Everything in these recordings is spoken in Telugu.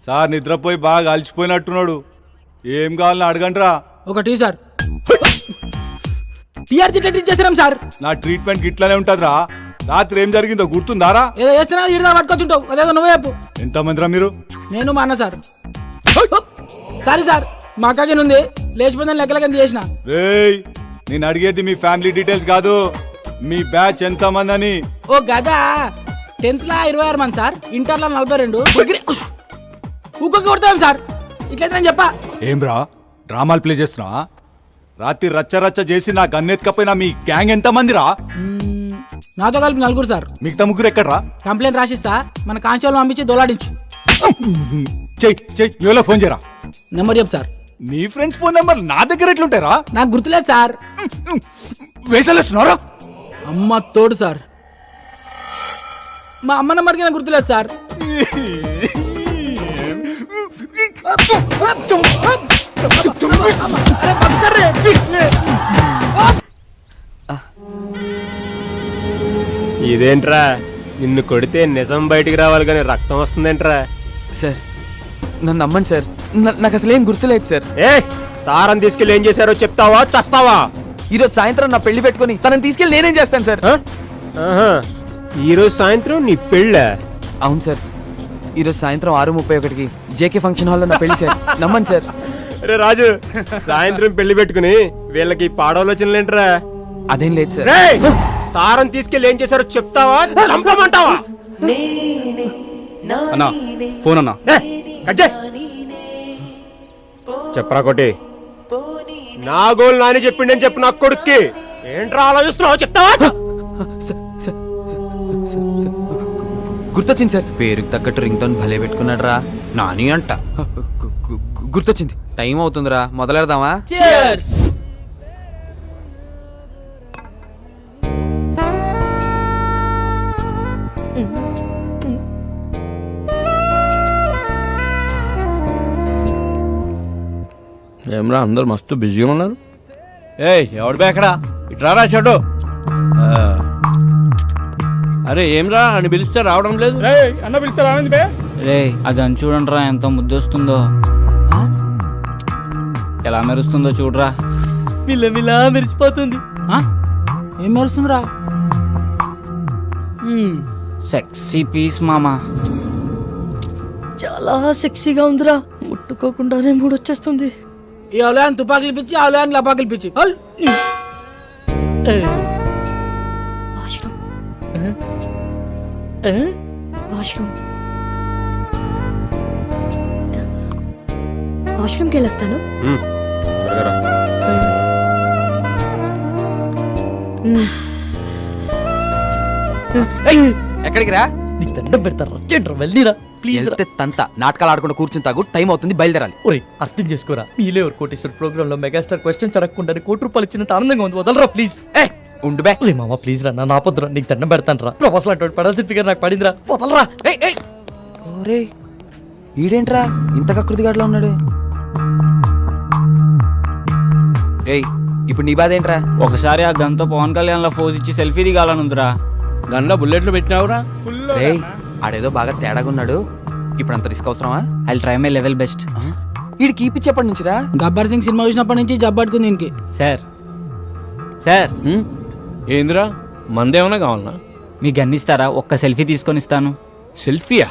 సార్ నిద్రపోయి బాగా అలసిపోయినట్టున్నాడు. ఏం కావాలని అడగండిరా. ఒక టీ సార్. టీఆర్జీ ట్రీట్ చేసినాం సార్. నా ట్రీట్మెంట్ ఇట్లానే ఉంటదిరా. రాత్రి ఏం జరిగిందో గుర్తుందారా? ఏదో చేస్తున్నా ఇడదా పట్టుకొచ్చుంటావు. అదేదో నువ్వే చెప్పు. ఎంతమందిరా మీరు? నేను మా అన్న సార్. సారీ సార్, మా అక్కకి ఉంది లేచిపోయిందని లెక్కలకి చేసిన. రేయ్, నేను అడిగేది మీ ఫ్యామిలీ డీటెయిల్స్ కాదు, మీ బ్యాచ్ ఎంత మంది అని. ఓ గదా, 10th లా 26 మంది సార్, ఇంటర్లో 42. ఊకొక్క కొడతాం సార్. ఇట్లయితే నేను చెప్పా. ఏం రా డ్రామాలు ప్లే చేస్తున్నావా? రాత్రి రచ్చ రచ్చ చేసి నా గన్నెత్తుకపోయినా మీ గ్యాంగ్ ఎంత మందిరా? నాతో కలిపి 4 సార్. మిగతా ముగ్గురు ఎక్కడ్రా? కంప్లైంట్ రాసిస్తా, మన కానిస్టేబుల్ పంపించి దోలాడించు. చెయ్యి ఫోన్ చేయరా. నెంబర్ చెప్పు సార్. నీ ఫ్రెండ్స్ ఫోన్ నెంబర్ నా దగ్గర ఎట్లుంటారా? నాకు గుర్తులేదు సార్. వేసలేస్తున్నారా? అమ్మ తోడు సార్. మా అమ్మ నెంబర్కి నాకు గుర్తులేదు సార్. ఇదేంట్రా, నిన్ను కొడితే నిజం బయటికి రావాలి కానీ రక్తం వస్తుందేంట్రా? సార్ నన్ను నమ్మండి సార్, నాకు అసలు ఏం గుర్తులేదు సార్. ఏ తారం తీసుకెళ్ళి ఏం చేశారో చెప్తావా చస్తావా? ఈరోజు సాయంత్రం నా పెళ్లి పెట్టుకుని తనని తీసుకెళ్ళి నేనేం చేస్తాను సార్? ఈరోజు సాయంత్రం నీ పెళ్ళ? అవును సార్, ఈరోజు సాయంత్రం 6:31కి జేకే ఫంక్షన్ హాల్లో నా పెళ్లి సార్. నమ్మండి సార్. అరే రాజు, సాయంత్రం పెళ్లి పెట్టుకుని వీళ్ళకి పాడవలోచనలేంట్రా? అదేం లేదు సార్. తారం తీసుకెళ్ళి ఏం చేశారో చెప్తావా చంపమంటావా? అన్నా ఫోన్ అన్నా. చెప్పరా కొట్టి. నా గోల్ నాని చెప్పిండని చెప్పు నా కొడుక్కి. ఏంట్రా ఆలోచిస్తున్నావు చెప్తావా? గుర్తొచ్చింది సార్, పేరుకి తగ్గట్టు రింగ్ టోన్ భలే పెట్టుకున్నాడు రా, నాని అంట. గుర్తొచ్చింది, టైం అవుతుందిరా, మొదలెడదామా? ఏమరా అందరు మస్తు బిజీగా ఉన్నారు. ఏయ్ ఎవడు బేకడా, ఇట్రారా చెడు. అరే ఏమ్రా అని పిలిస్తే రావడం లేదు. అన్న పిలిస్తే రావండి బే. రే అది చూడండి రా, ఎంత ముద్దొస్తుందో, ఎలా మెరుస్తుందో చూడరా. మిలమిలా మెరిసిపోతుంది. ఏం మెరుస్తుందిరా? సెక్సీ పీస్ మామా. చాలా సెక్సీగా ఉందిరా, ముట్టుకోకుండానే మూడొచ్చేస్తుంది. ఈ అవలయాన్ని తుపాకులు పిచ్చి, అవలయాన్ని లపాకులు పిచ్చి. వాష్రూమ్కి వెళ్ళొస్తాను. ఎక్కడికి రా? నీకు దండం పెడతారా? వెళ్ళిరా ప్లీజ్. తంత నాటకాలు ఆడకుండా కూర్చుని తాగు, టైం అవుతుంది, బయలుదేరాలి. ఒరే అర్థం చేసుకోరా, మీలే ఎవరు కోటేశ్వర ప్రోగ్రామ్ లో మెగాస్టార్ క్వశ్చన్స్ అడగకుండా ₹1,00,00,000 ఇచ్చినంత ఆనందంగా ఉంది. వదలరా ప్లీజ్. ఉండు బే. ఒరే మామ ప్లీజ్ రా, నా పొద్దురా, నీకు దండం పెడతాను రా. ప్రొఫెసర్ అంటే పడాల్సిన ఫిగర్ నాకు పడిందిరా, వదలరా. ఓరే ఈడేంట్రా ఇంత కకృతిగాడులో ఉన్నాడు? ఏయ్ ఇప్పుడు నీ బాధ ఏంట్రా? ఒకసారి ఆ గన్తో పవన్ కళ్యాణ్ లో ఫోజ్ ఇచ్చి సెల్ఫీ దిగాలనుందిరా. గన్లో బుల్లెట్లు పెట్టినావురా? రేయ్ ఆడేదో బాగా తేడాగా ఉన్నాడు, ఇప్పుడు అంత రిస్క్ అవసరమా? I try my level best. వీడికి కీపిచ్చేప్పటి నుంచిరా? గబ్బర్ సింగ్ సినిమా చూసినప్పటి నుంచి జబ్బట్టుకుంది దీనికి. సార్ సార్ ఏందిరా, మందేమన్నా కావాలన్నా? మీ గన్ ఇస్తారా? ఒక్క సెల్ఫీ తీసుకొని ఇస్తాను. సెల్ఫీయా?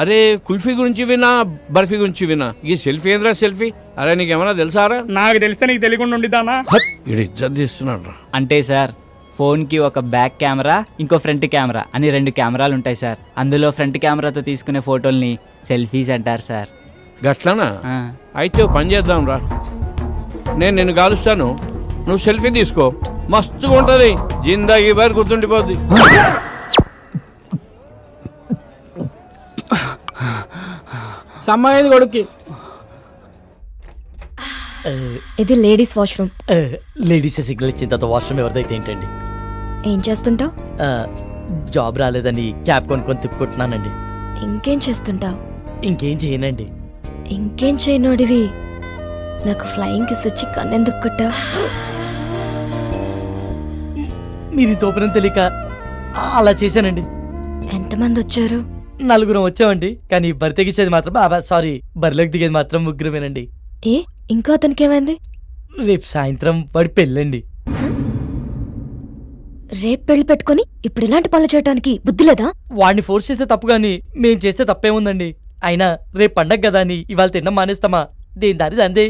అరే కుల్ఫీ గురించి వినా, బర్ఫీ గురించి వినా, ఈ సెల్ఫీ ఏంద్రా సెల్ఫీ? అరే నీకేమన్నా తెలుసారా? నాకు తెలిస్తే నీకు తెలియకుండా ఉండిద్దానా? ఇది ఇజ్జత్ తీస్తున్నాడు రా. అంటే సార్ ఫోన్కి ఒక బ్యాక్ కెమెరా, ఇంకో ఫ్రంట్ కెమెరా అని 2 కెమెరాలు ఉంటాయి సార్. అందులో ఫ్రంట్ కెమెరాతో తీసుకునే ఫోటోల్ని సెల్ఫీస్ అంటారు సార్. గట్లనా? అయితే పని చేద్దాం రా, నేను నిన్ను కాలుస్తాను, నువ్వు సెల్ఫీ తీసుకో, మస్తుగా ఉంటుంది, జిందాగీ బారి గుర్తుండిపోద్ది. సమ్మయ్యింది కొడుక్కి. ఇది లేడీస్ వాష్రూమ్. లేడీసే సిగ్నల్ ఇచ్చిన తర్వాత వాష్రూమ్ ఎవరిదైతే ఏంటండి? ఏం చేస్తుంటావు? జాబ్ రాలేదని క్యాబ్ కొనుక్కొని తిప్పుకుంటున్నానండి. ఇంకేం చేస్తుంటావు? ఇంకేం చేయనండి. ఇంకేం చేయనోడివి నాకు ఫ్లయింగ్ కిస్ ఇచ్చి కన్నెందుకు కొట్టావు? మీరు తోపనం తెలియక అలా చేశానండి. ఎంతమంది వచ్చారు? నలుగురం వచ్చామండి, కానీ బరి తెగించేది మాత్రం బాబా సారీ బరిలోకి దిగేది మాత్రం ముగ్గురమేనండి. ఏ ఇంకా అతనికి ఏమైంది? రేపు సాయంత్రం వాడి పెళ్ళండి. రేపు పెళ్లి పెట్టుకొని ఇప్పుడు ఇలాంటి పనులు చేయడానికి బుద్ధి లేదా? వాడిని ఫోర్స్ చేస్తే తప్పు గాని మేం చేస్తే తప్పేముందండి. అయినా రేపు పండగ కదా అని ఇవాళ తినడం మానేస్తామా? దేని దారి దందే.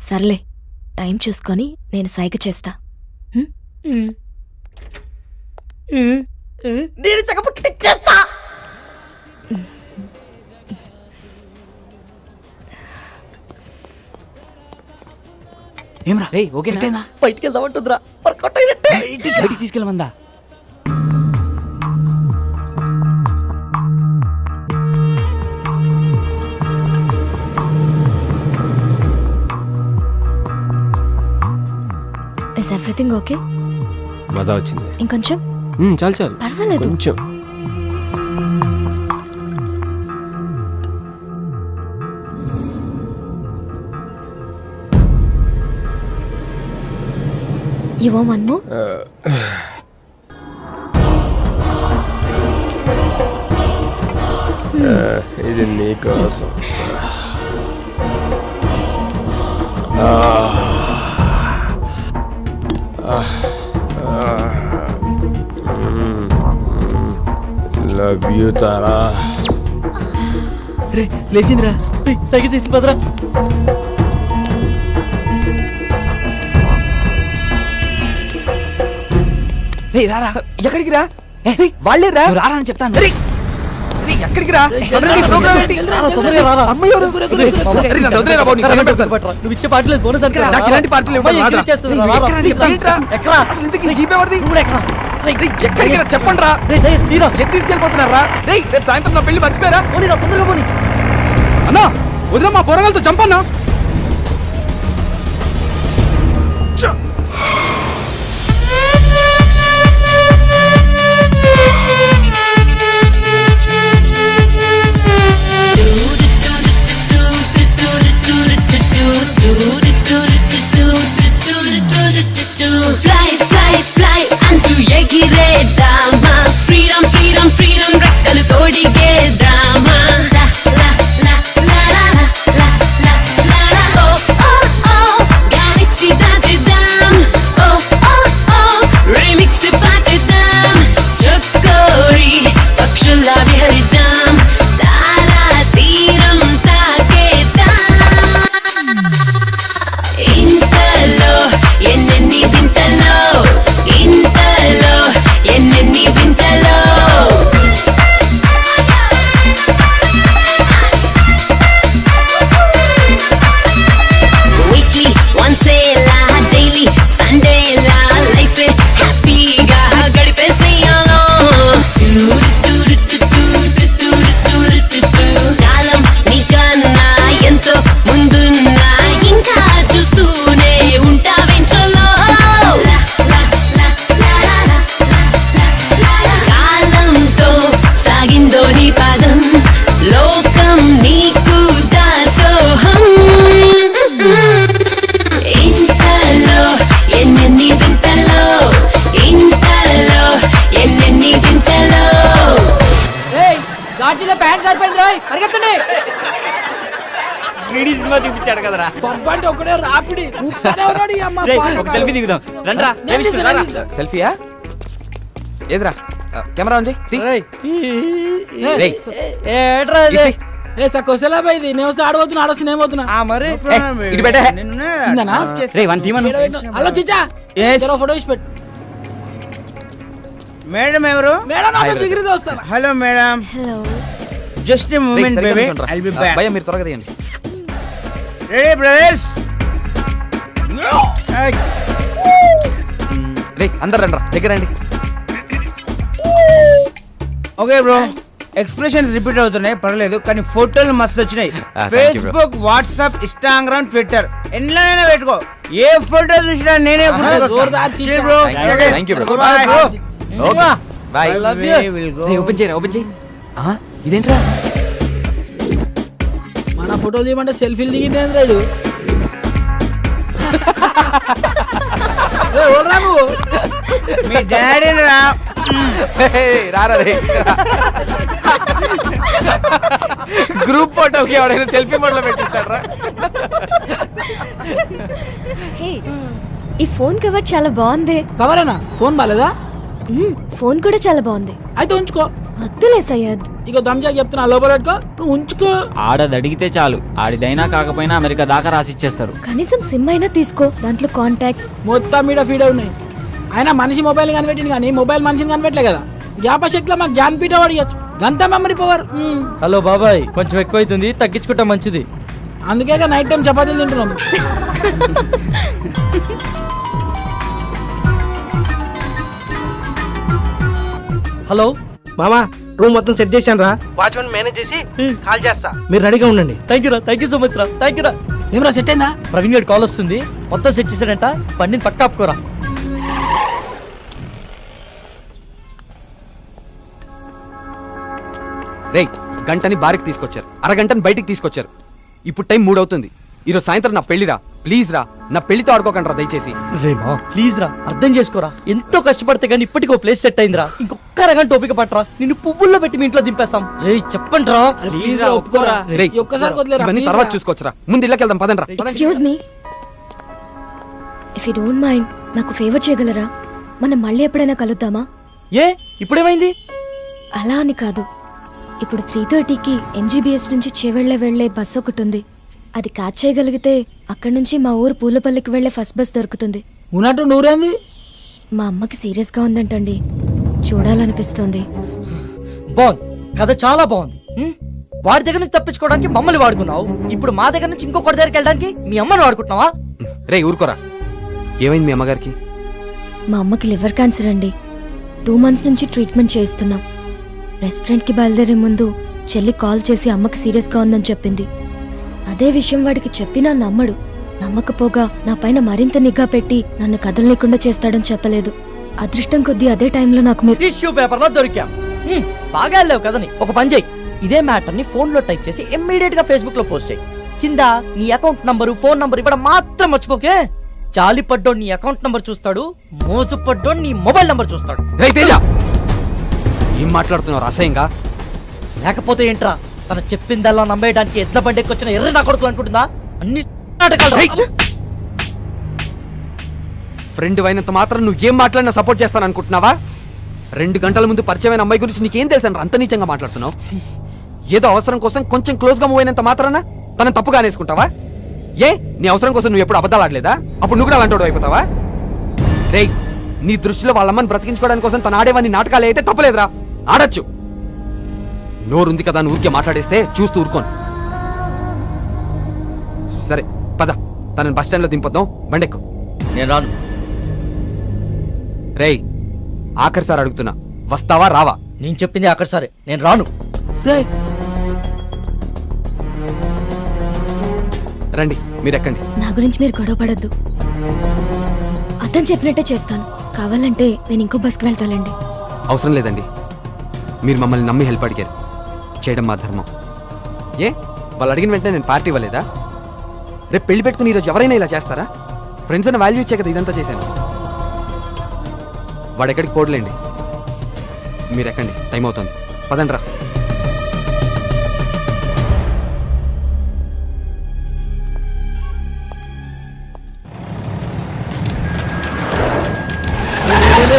సర్లే, టైం చూసుకొని నేను సైగ చేస్తా. నేను చక్కపుట్టిచ్చేస్తా. ఏమ్రా రే ఓకేనా? బయటికి వెళ్దామంటుందిరా, వర్కౌట్ అయినట్టే. బయటికి తీసుకెళ్ళమందా? Is everything okay? మజా వచ్చింది. ఇంకొంచెం చాలు చాలు పర్వాలేదు. కొంచెం. You want one more? ఇది నీకోసం. Love you Tara. రే లేచిందిరా, సైకిల్ చేసి పదరా. రే రారా, ఎక్కడికి రా? వాళ్ళే రా, నువ్వు రారా అని చెప్తాను. రే, రే, ఎక్కడికి రా? సడన్గా ఈ ప్రోగ్రామ్ ఏంటి? తొందరగా రారా. అమ్మ ఎవరు? రే, నన్ను వదిలేరా బాబు, నీకు దండం పెడతాను. నువ్వు ఇచ్చే పాటలేదు బోనస్ అనుకో. నాకు ఇలాంటి పార్టీలు ఇవ్వడం రాదురా. ఎక్కరా ఎక్కరా? అసలు ఇంతకీ జీప్ ఎవరిది? ఎక్కరా రే, ఎక్కడికి రా చెప్పండి రా. ఎక్కడ తీసుకెళ్ళిపోతున్నారా? రే, రేపు సాయంత్రం నా పెళ్లి మర్చిపోయారా? తొందరగా పోనీ. అన్నా వదిలే, మా పొరగలతో చంపన్నా. Fly, fly, fly అంటూ ఎగిరేద్దామా, ఫ్రీడమ్ ఫ్రీడమ్ ఫ్రీడమ్ రెక్కలు తోడిగేద్దామా. లా లా లా లా లా లా లా లా ఓ ఓ ఓ గెలాక్సీ దాటిద్దాం. ఓ ఓ ఓ రీమిక్స్ పాటిద్దాం. చక్కోరి పక్షుల్లా విహరిద్దాం. తారా తీరం తాకేద్దాం. ఇంతలో ఎన్నెన్ని వింతలో, ఇంతలో ఎన్నెన్ని వింతలో. వీక్లీ వన్సేలా, డైలీ సండేలా లైఫ్ హ్యాపీగా గడిపేసేయాలో. కాలం నీకన్నా ఎంతో ముందున్నా ఇంకా చూస్తూనే ఉంటావేంచలో. కాలంతో సాగిందో నీ పాదం, లోకం నీకు దాసోహం. ఇంతలో ఎన్నెన్ని వింతలో, ఇంతలో ఎన్నెన్ని వింతలో. గాజులో ప్యాంట్ సరిపోయింది రోయ్, పరిగెత్తండి. సినిమా చూపించాడు కదరా. పబ్బ అంటే ఒకడే రాపిడి ఊపుతానే ఉన్నాడు ఈ అమ్మ రేయ్, పాలకాడు. ఒక సెల్ఫీ దిగుదాం రండ్రా. నేను తీస్తా, నేను తీస్తా. సెల్ఫీయా? ఏదిరా? కెమెరా ఆన్ చేయి. తీ. రేయ్, ఏట్రా ఇటు తీ. ఏ సకోసలా పోయింది, నేను వస్తే ఆడబోతున్నా, ఆడొస్తే నేను పోతున్నా. మరి ఏయ్, ఇటు పెట్టే. ఇందనా? రే వన్ టీమన్ హలో చిచ్చా, జరా ఫోటో ఇచ్చి పెట్టు. మేడం ఎవరు? మేడం నాతో జిగిరితో వస్తాను. Hello madam, hello. జస్ట్ రేయ్, మూమెంట్ సరిగ్గా బేబీ, నిల్చోండ్రా. I'll be back. భయ్యా మీరు త్వరగా తీయండి. Ready brothers? రే అందరు రండి, దగ్గర రండి. ఓకే బ్రో, ఎక్స్ప్రెషన్స్ రిపీట్ అవుతున్నాయి పర్లేదు, కానీ ఫోటోలు మస్తు వచ్చినాయి. thank you, bro. Facebook, WhatsApp, Instagram, Twitter ఎన్నైనా పెట్టుకో. ఏ ఫోటో చూసినా నేనే జోర్దార్ చిచ్చా. Bro. Thank you, bro. Bye, bro. Okay bye. I love you. We will go. రే ఓపెన్ చేయరా, ఓపెన్ చేయి. ఇదేంట్రా? మన ఫోటోలు తీయమంటే సెల్ఫీలు దిగింది రాడు. నువ్వు మీ డాడీ రా. రారా రే. గ్రూప్ ఫోటోకి ఎవడైనా సెల్ఫీ మోడ్లో పెట్టిస్తాడ్రా? హే, ఈ ఫోన్ కవర్ చాలా బాగుంది. కవరేనా? ఫోన్ బాలేదా? ఫోన్ కూడా చాలా బాగుంది. అయితే ఉంచుకో. వద్దులే సయ్యద్. ఇక దమ్జా చెప్తున్నా, లోపల పెట్టుకో, నువ్వు ఉంచుకో. ఆడది అడిగితే చాలు, ఆడిదైనా కాకపోయినా అమెరికా దాకా రాసిచ్చేస్తారు. కనీసం సిమ్ అయినా తీసుకో, దాంట్లో కాంటాక్ట్స్. మొత్తం మీద ఫీడ్ ఉన్నాయి. ఆయన మనిషి మొబైల్ కనిపెట్టింది కానీ మొబైల్ మనిషిని కనిపెట్టలే కదా. జ్ఞాపశక్తిలో మాకు జ్ఞానపీఠ అడిగచ్చు, గంత మెమరీ పవర్. హలో బాబాయ్, కొంచెం ఎక్కువైతుంది, తగ్గించుకుంటా మంచిది. అందుకే నైట్ టైం చపాతీలు తింటున్నాం. హలో మామా, రూమ్ మొత్తం సెట్ చేశాను రా. వాచ్మెన్ మేనేజ్ చేసి కాల్ చేస్తా, మీరు రెడీగా ఉండండి. థ్యాంక్ యూ రా, థ్యాంక్ యూ సో మచ్ రా, థ్యాంక్ యూ రా. ఏమరా సెట్ అయిందా? ప్రవీణ్ గారి కాల్ వస్తుంది, మొత్తం సెట్ చేశాడంట, బండిని పక్క ఆపుకోరా. రేయ్, గంటని బారికి తీసుకొచ్చారు, అరగంటని బయటికి తీసుకొచ్చారు. ఇప్పుడు టైం 3 అవుతుంది. ఈరోజు సాయంత్రం నా పెళ్లిరా, ప్లీజ్ రా, నా పెళ్లితో ఆడుకోకండి రా దయచేసి. రేమా ప్లీజ్ రా, అర్థం చేసుకోరా. ఎంతో కష్టపడితే కానీ ఇప్పటికీ ఓ ప్లేస్ సెట్ అయిందిరా. ఇంకొక అరగంట ఓపిక పట్టరా, నిన్ను పువ్వుల్లో పెట్టి మీ ఇంట్లో దింపేస్తాం. రే చెప్పండి రా, ప్లీజ్ రా, ఒప్పుకోరా. రేయ్, ఈ ఒక్కసారి వదిలేరా, ఇవన్నీ please తర్వాత రా. చూసుకోవచ్చురా, ముందు ఇళ్ళకి వెళ్దాం పదండి రా. Excuse me, if you don't mind నాకు ఫేవర్ చేయగలరా? మనం మళ్ళీ ఎప్పుడైనా కలుద్దామా? ఏ ఇప్పుడేమైంది? అలా అని కాదు, ఇప్పుడు 3:30కి MGBS నుంచి చేవెళ్ళ వెళ్లే బస్ ఒకటి ఉంది. అది క్యాచ్ చేయగలిగితే అక్కడి నుంచి మా ఊరు పూలపల్లికి వెళ్లే ఫస్ట్ బస్ దొరుకుతుంది. ఉన్నట్టు నూరేంది? మా అమ్మకి సీరియస్గా ఉందంటండి, చూడాలనిపిస్తుంది. బాగుంది, కథ చాలా బాగుంది. వాడి దగ్గర నుంచి తప్పించుకోవడానికి మమ్మల్ని వాడుకున్నావు, ఇప్పుడు మా దగ్గర నుంచి ఇంకొకటి దగ్గరికి వెళ్ళడానికి మీ అమ్మని వాడుకుంటున్నావా? రే ఊరుకోరా, ఏమైంది మీ అమ్మగారికి? మా అమ్మకి లివర్ క్యాన్సర్ అండి. 2 months నుంచి ట్రీట్మెంట్ చేయిస్తున్నాం. రెస్టారెంట్కి బయలుదేరే ముందు చెల్లి కాల్ చేసి అమ్మకి సీరియస్గా ఉందని చెప్పింది. అదే విషయం వాడికి చెప్పినా నమ్మడు. నమ్మకపోగా నా పైన మరింత నిఘా పెట్టి నన్ను కదలలేకుండా చేస్తాడని చెప్పలేదు. అదృష్టం కొద్దీ అదే టైంలో నాకు మీరు టిష్యూ పేపర్ లో దొరికాం. బాగా వెళ్ళావు కదని ఒక పని చేయి, ఇదే మ్యాటర్ ని ఫోన్ లో టైప్ చేసి ఇమ్మీడియట్ గా ఫేస్బుక్ లో పోస్ట్ చేయి. కింద నీ అకౌంట్ నంబరు, ఫోన్ నంబర్ ఇవ్వడం మాత్రం మర్చిపోకే. జాలి పడ్డోడు నీ అకౌంట్ నంబర్ చూస్తాడు, మోసు పడ్డోడు నీ మొబైల్ నంబర్ చూస్తాడు. రేయ్ తేజ, ఏం మాట్లాడుతున్నావు అసహ్యంగా? లేకపోతే ఏంట్రా, తన చెప్పిందల్లా నమ్మేయడానికి ఎడ్ల బండికి వచ్చిన ఎర్ర నా కొడుకు అనుకుంటుందా? అన్ని నాటకాలు. ఫ్రెండ్ అయినంత మాత్రం నువ్వు ఏం మాట్లాడినా సపోర్ట్ చేస్తాను అనుకుంటున్నావా? 2 గంటల ముందు పరిచయమైన అమ్మాయి గురించి నీకేం తెలుసు అంత నీచంగా మాట్లాడుతున్నావు? ఏదో అవసరం కోసం కొంచెం క్లోజ్ గా మూవ్ అయినంత మాత్రాన తనని తప్పుగా అనేసుకుంటావా? ఏ నీ అవసరం కోసం నువ్వు ఎప్పుడు అబద్ధాలు ఆడలేదా? అప్పుడు నువ్వు కూడా అలాంటి అయిపోతావా? రేయ్, నీ దృష్టిలో వాళ్ళమ్మని బ్రతికించుకోవడానికి కోసం తను ఆడేవాన్ని నాటకాలు అయితే తప్పలేదురా, ఆడచ్చు. నోరుంది కదా అని ఊరికే మాట్లాడేస్తే చూస్తూ ఊరుకోను. సరే పద, తనని బస్ స్టాండ్ లో దింపొద్దాం, బండెక్కు. నేను రాను. రేయ్, ఆఖరిసారి అడుగుతున్నా, వస్తావా రావా? నేను చెప్పింది అక్కడ సరే, నేను రాను. రేయ్, రండి మీరు ఎక్కండి. నా గురించి మీరు గొడవ పడద్దు. అతను చెప్పినట్టే చేస్తాను. కావాలంటే నేను ఇంకో బస్కి వెళ్తానండి. అవసరం లేదండి, మీరు మమ్మల్ని నమ్మి హెల్ప్ అడిగారు, చేయడం మా ధర్మం. ఏ వాళ్ళు అడిగిన వెంటనే నేను పార్టీ ఇవ్వలేదా? రేపు పెళ్లి పెట్టుకుని ఈరోజు ఎవరైనా ఇలా చేస్తారా? ఫ్రెండ్స్ అన్న వాల్యూ ఇచ్చే కదా ఇదంతా చేశాను. వాడెక్కడికి పోడలేండి, మీరు ఎక్కండి, టైం అవుతుంది, పదండి రా.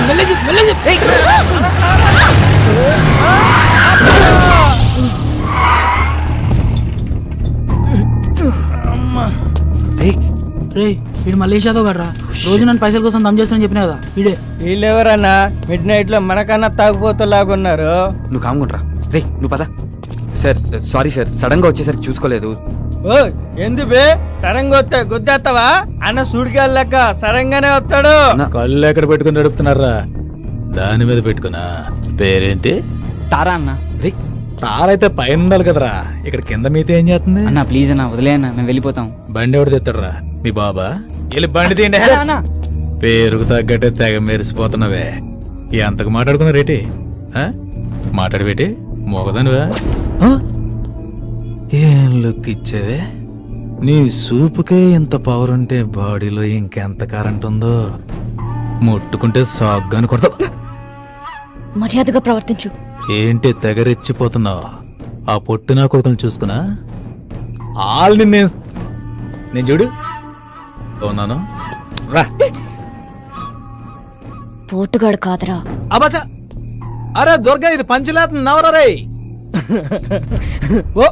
మెల్లగి మెల్లగి. రే, వీడు మలేషియాతో కదరా, రోజు నన్ను పైసల కోసం దమ్ చేస్తానని చెప్పినా కదా వీడే. వీళ్ళెవరన్నా మిడ్ నైట్ లో మనకన్నా తాగుపోతలాగున్నారు. నువ్వు కాముకుంట్రా. రే నువ్వు పద. సార్ సారీ సార్, సడన్ గా వచ్చేసరికి చూసుకోలేదు. ఓ ఎందు బే సరంగా వస్తే గుద్దేస్తావా? అన్న సూడికెళ్ళక సరంగానే వస్తాడు. కళ్ళు ఎక్కడ పెట్టుకుని నడుపుతున్నారా? దాని మీద పెట్టుకున్నా. పేరేంటి? తారా అన్న. రే తారైతే పైన ఉండాలి కదరా, ఇక్కడ కింద మీతో ఏం చేస్తుంది? అన్న ప్లీజ్ అన్న, వదిలే అన్న, మేము వెళ్ళిపోతాం. బండి ఎవడు తెస్తాడరా? మీ బాబా? వెళ్ళి బండి తీయండి. పేరుకు తగ్గట్టే తెగ మెరిసిపోతున్నావే. ఎంతకు మాట్లాడుకున్నారేటి? మాట్లాడబెట్టి మోగదానివా? ఏం లుక్ ఇచ్చావే? నీ సూపుకే ఇంత పవర్ ఉంటే బాడీలో ఇంకెంత కరెంట్ ఉందో. ముట్టుకుంటే సాగ్గాని కొడతా. మర్యాదగా ప్రవర్తించు. ఏంటి తెగరెచ్చిపోతున్నావు? ఆ పొట్టు నా కొడుకుని చూసుకున్నా వాళ్ళని నేను చూడు ఉన్నాను రా పోటుగాడు కాదరా. అబ్బా అరే దుర్గా ఇది పంచలేత నవరా రే ఓ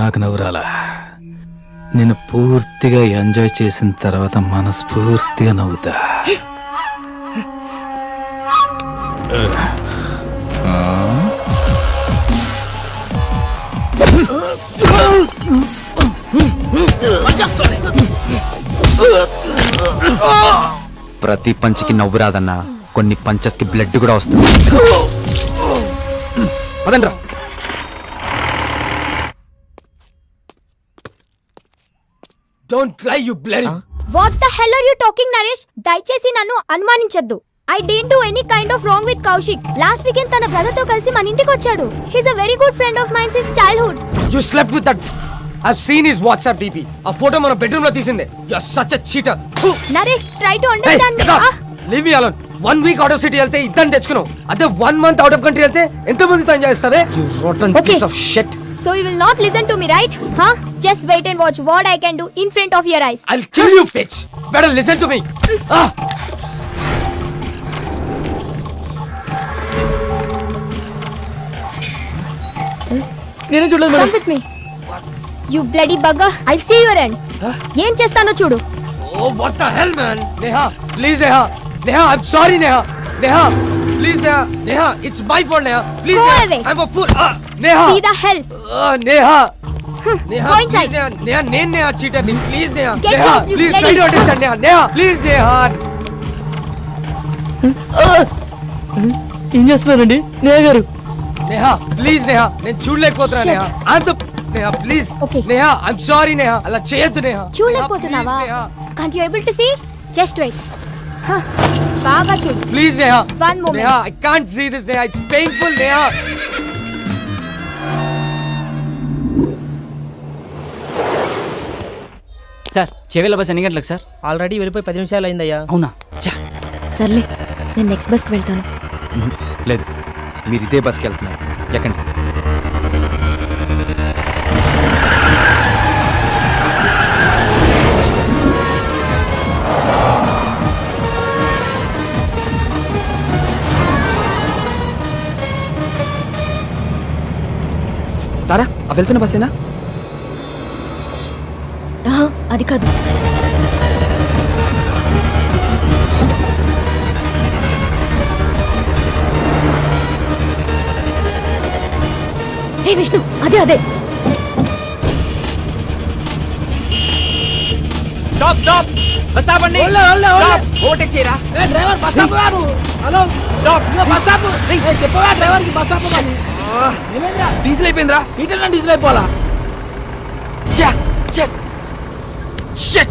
నాకు నవ్వురాలా నేను పూర్తిగా ఎంజాయ్ చేసిన తర్వాత మనస్ఫూర్తిగా నవ్వుతా ప్రతి పంచికి నవ్వు రాదన్నా, కొన్ని పంచెస్ కి బ్లడ్ కూడా వస్తుంది. పదండ్రా. Don't lie you bloody. What the hell are you talking Naresh? దయచేసి నన్ను అనుమానించొద్దు. I don't do any kind of wrong with Kaushik. Last weekend తన బ్రదర్ తో కలిసి మన ఇంటికి వచ్చాడు. He is a very good friend of mine since childhood. You slept with that. I've seen his WhatsApp DP. ఆ ఫోటో మన బెడ్రూమ్ లో తీసిందే. You're such a cheater. Naresh try to understand me. Leave me alone. 1 week out of city వెళ్తే ఇద్దరిని తెచ్చుకున్నావు. అదే 1 month out of country వెళ్తే ఎంత మందితో ఎంజాయ్ చేస్తావే? You rotten piece of shit. So you will not listen to me, right? Huh? Just wait and watch what I can do in front of your eyes. I'll kill you, bitch. Better listen to me. Ah. నేనే చూడలేదు Come with me. You bloody bugger. I'll see your end. ఏం చేస్తానో చూడు. Oh, what the hell, man? Neha, please, Neha. Neha, I'm sorry, Neha. Neha, please, Neha. Neha, it's my fault, Neha. Please, Go Neha. away. I'm a fool. Neha. See the hell. Neha. Neha, Go inside. please, Neha. Neha, నేను Neha cheater. Please, Neha. Get Neha, lost, you please bloody- try to understand, Neha. Neha, please, Neha. ఏం చేస్తున్నారండి నేహ గారు? Neha, please, Neha. నేను చూడలేకపోతున్నా, Shit. Neha. I'm the... Neha, please. Okay. Neha, I'm sorry, Neha. అలా చేయొద్దు, Neha. చూడలేకపోతున్నావా? Neha, Can't you able to see? Just wait. Huh. బాగా చూడు. please, Neha. One moment. Neha, I can't see this, Neha. It's painful, Neha. Sir చెవిల బస్ ఎన్ని గంటలకు సార్? ఆల్రెడీ వెళ్ళిపోయి 10 నిమిషాలు అయిందయ్యా. అవునా? సర్లే నేను నెక్స్ట్ బస్కి వెళ్తాను. లేదు, మీరు ఇదే బస్కి వెళ్తున్నారు. ఎక్కండి. తారా, ఆ వెళ్తున్న బస్సేనా? ఆహా, అది కాదు. హే విష్ణు, అదే అదే. స్టాప్ స్టాప్ బస్ ఆపండి. ఓవర్టేక్ చేయరా. డ్రైవర్ బస్ ఆపు బాబు. హలో ఇదిగో బస్ ఆపు. చెప్పవా డ్రైవర్ కి బస్ ఆపు అని. ఏమైందిరా? డీజిల్ అయిపోయిందిరా. హీటర్ లో డీజిల్ అయిపోవాలా? Shit.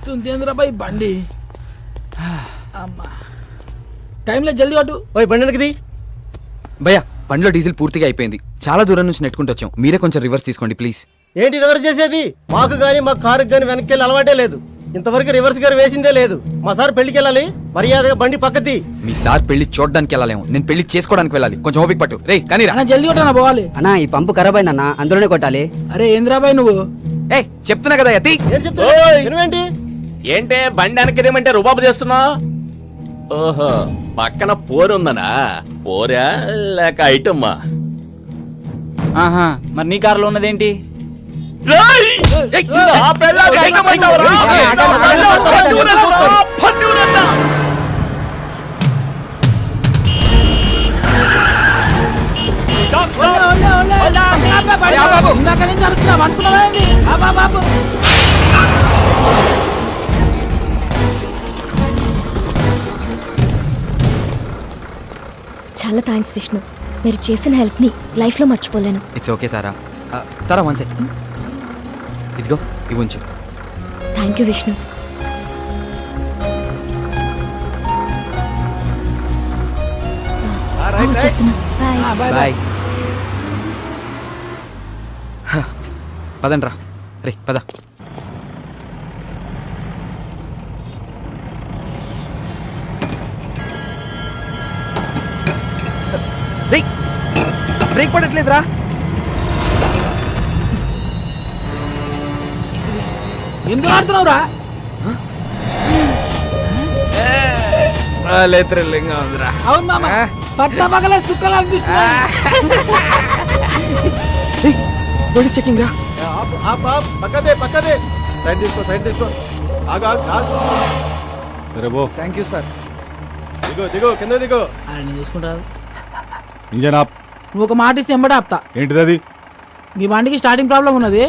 తుందేంద్ర బాయ్ బండి. అమ్మా టైంలో జల్దీ కొట్టు. ఓయ్ బండి వెనక్కిది. భయ్యా, బండిలో డీజిల్ పూర్తిగా అయిపోయింది. చాలా దూరం నుంచి నెట్టుకుంటూ వచ్చాం. మీరే కొంచెం రివర్స్ తీసుకోండి ప్లీజ్. ఏంటి రివర్స్ చేసేది? మాకు గానీ మా కారుకి గానీ వెనక్కి వెళ్ళి అలవాటే లేదు. ఇంతవరకు రివర్స్ గారు వేసిందే లేదు. మా సార్ పెళ్లికి వెళ్ళాలి, మర్యాదగా బండి పక్కది. మీ సార్ పెళ్లి చూడడానికి వెళ్ళాలేము, నేను పెళ్లి చేసుకోవడానికి వెళ్ళాలి. కొంచెం ఓపిక పట్టు. రే కానీ అన్న జల్దీ కొట్టనా పోవాలి. అన్నా ఈ పంపు ఖరాబ్ అయిందన్నా, అందులోనే కొట్టాలి. అరే ఏంద్రా బాయ్ నువ్వు? ఏ చెప్తున్నా కదా యతి. ఏం చెప్తున్నా? వినవేంటి? ఏంటే బండి వెనక్కిదేమంటే రుబాబు చేస్తున్నా? ఓహో, పక్కన పోరుందనా? పోరా లేక ఐటమ్మా? ఆహా, మరి నీ కారులో ఉన్నదేంటి? ఇందాక నుంచి అరుస్తున్నావు అనుకున్నావా ఏంది? బాబు చాలా థ్యాంక్స్ విష్ణు. మీరు చేసిన హెల్ప్ని లైఫ్లో మర్చిపోలేను. It's okay Tara. Tara one second. ఇదిగో ఇవి ఉంచు. Thank you Vishnu. వచ్చేస్తున్నా. బాయ్. Bye bye. పదండ్రా రే పద. రే బ్రేక్ పడట్లేదురా. ఎందుకు ఆడుతున్నావురా? థ్రిల్లింగ్ ఉందిరా. అవును మామ, పట్ల పగల సుక్కలు అనిపిస్తున్నా. పోలీస్ చెకింగ్ రా. పక్కదే పక్కదే. సైడ్ తీసుకో సైడ్ తీసుకో. ఆగు ఆగు ఆగు. సరే బో. Thank you sir. దిగో దిగో కింద దిగో. అరే నేను చూసుకుంటాను. Engine off. నువ్వు ఒక మాట ఇస్తే ఎంబడే ఆపుతా. ఏంటిది అది? మీ బండికి స్టార్టింగ్ ప్రాబ్లం ఉన్నది,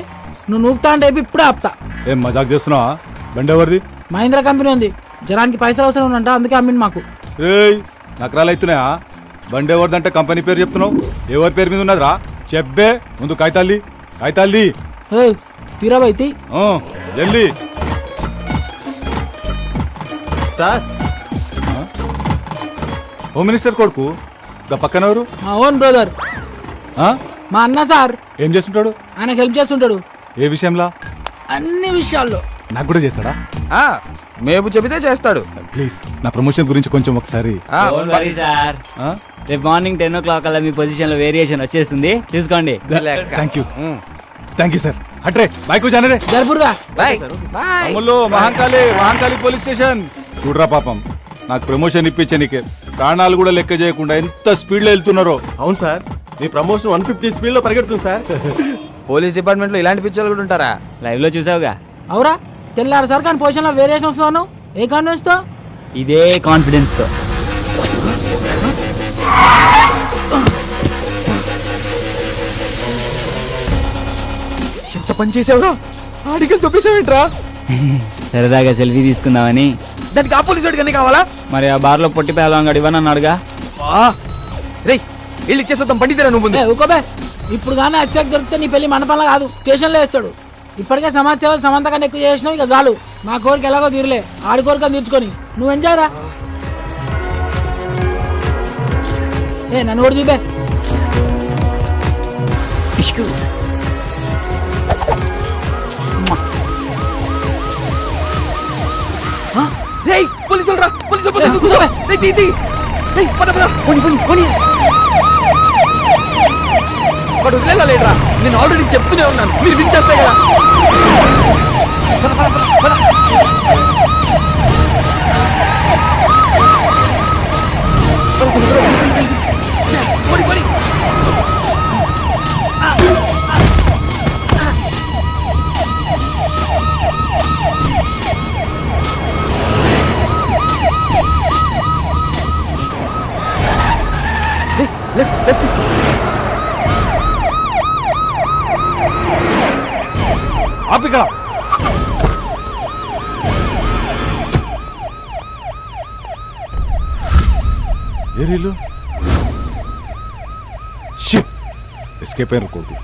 నువ్వు నూపుతా అంటే ఇప్పుడే ఆపుతా. ఏం మజాక్ చేస్తున్నావా? బండి ఎవరిది? మహీంద్రా కంపెనీ ఉంది, జనానికి పైసలు అవసరం ఉందంట, అందుకే అమ్మింది మాకు. రేయ్ నకరాలు అవుతున్నాయా? బండి ఎవరిదంటే కంపెనీ పేరు చెప్తున్నావు, ఎవరి పేరు మీద ఉన్నదిరా? చెప్పే ముందు కాగితాల్ది కాగితాల్ది. తీరాబైతి జల్దీ. సార్ హోమ్ మినిస్టర్ కొడుకు గా పక్కన ఎవరు? మా ఓన్ బ్రదర్, మా అన్న సార్. ఏం చేస్తుంటాడు? ఆయనకు హెల్ప్ చేస్తుంటాడు ఏ విషయంలా? అన్ని విషయాల్లో. నాకు కూడా చేస్తాడా? మేము చెబితే చేస్తాడు. ప్లీజ్ నా ప్రమోషన్ గురించి కొంచెం ఒకసారి. సార్ రేపు మార్నింగ్ 10 o'clock అలా మీ పొజిషన్ లో వేరియేషన్ వచ్చేస్తుంది, చూసుకోండి. Thank you thank you sir. అట్రే బైక్ జానరే జరుపురుగా. అమ్ముల్లో మహంకాళి పోలీస్ స్టేషన్. చూడరా పాపం, నాకు ప్రమోషన్ ఇప్పించే నీకే ప్రాణాలు కూడా లెక్క చేయకుండా ఎంత స్పీడ్ లో వెళ్తున్నారో. అవును సార్, మీ ప్రమోషన్ 150 స్పీడ్ లో పరిగెడుతుంది సార్. పోలీస్ డిపార్ట్మెంట్ లో ఇలాంటి పిక్చర్లు కూడా ఉంటారా? లైవ్ లో చూసావుగా. అవురా, తెల్లారు సార్ కానీ పొజిషన్ లో వేరియేషన్ వస్తున్నాను. ఏ కాన్ఫిడెన్స్ తో? ఇదే కాన్ఫిడెన్స్ తో. ఎంత పని చేసావురా? ఆడికి తొప్పేసావేంట్రా? సరదాగా సెల్ఫీ తీసుకుందామని. దానికి ఆ పోలీసు వాడికి కావాలా? మరి ఆ బార్ లో పొట్టి పేలవాడు ఇవ్వనన్నాడుగా. రే వీళ్ళు ఇచ్చేస్తాం, పండితేరా నువ్వు ముందు. ఊకోబే, ఇప్పుడు కానీ అత్యాక్ దొరికితే నీ పెళ్లి మండపంలో కాదు స్టేషన్లో వేస్తాడు. ఇప్పటికే సమాజ సేవలు సమంత కన్నా ఎక్కువ చేసినావు, ఇక చాలు. మా కోరిక ఎలాగో తీరలే, ఆడి కోరిక తీర్చుకొని నువ్వు ఎంజాయ్ రా. నన్ను కూడా చూపే. రేయ్ పోలీసులు రా, పోలీసులు కూర్చో. రేయ్ తీ పద పద. పోనీ వాడు వదిలేలేట్రా. నేను ఆల్రెడీ చెప్తూనే ఉన్నాను, మీరు వినిచేస్తే కదా. లెఫ్ట్ తీసుకో. ఆపిక్కడ. ఏరీలు ఎస్కేప్ అయిన కొడుకు.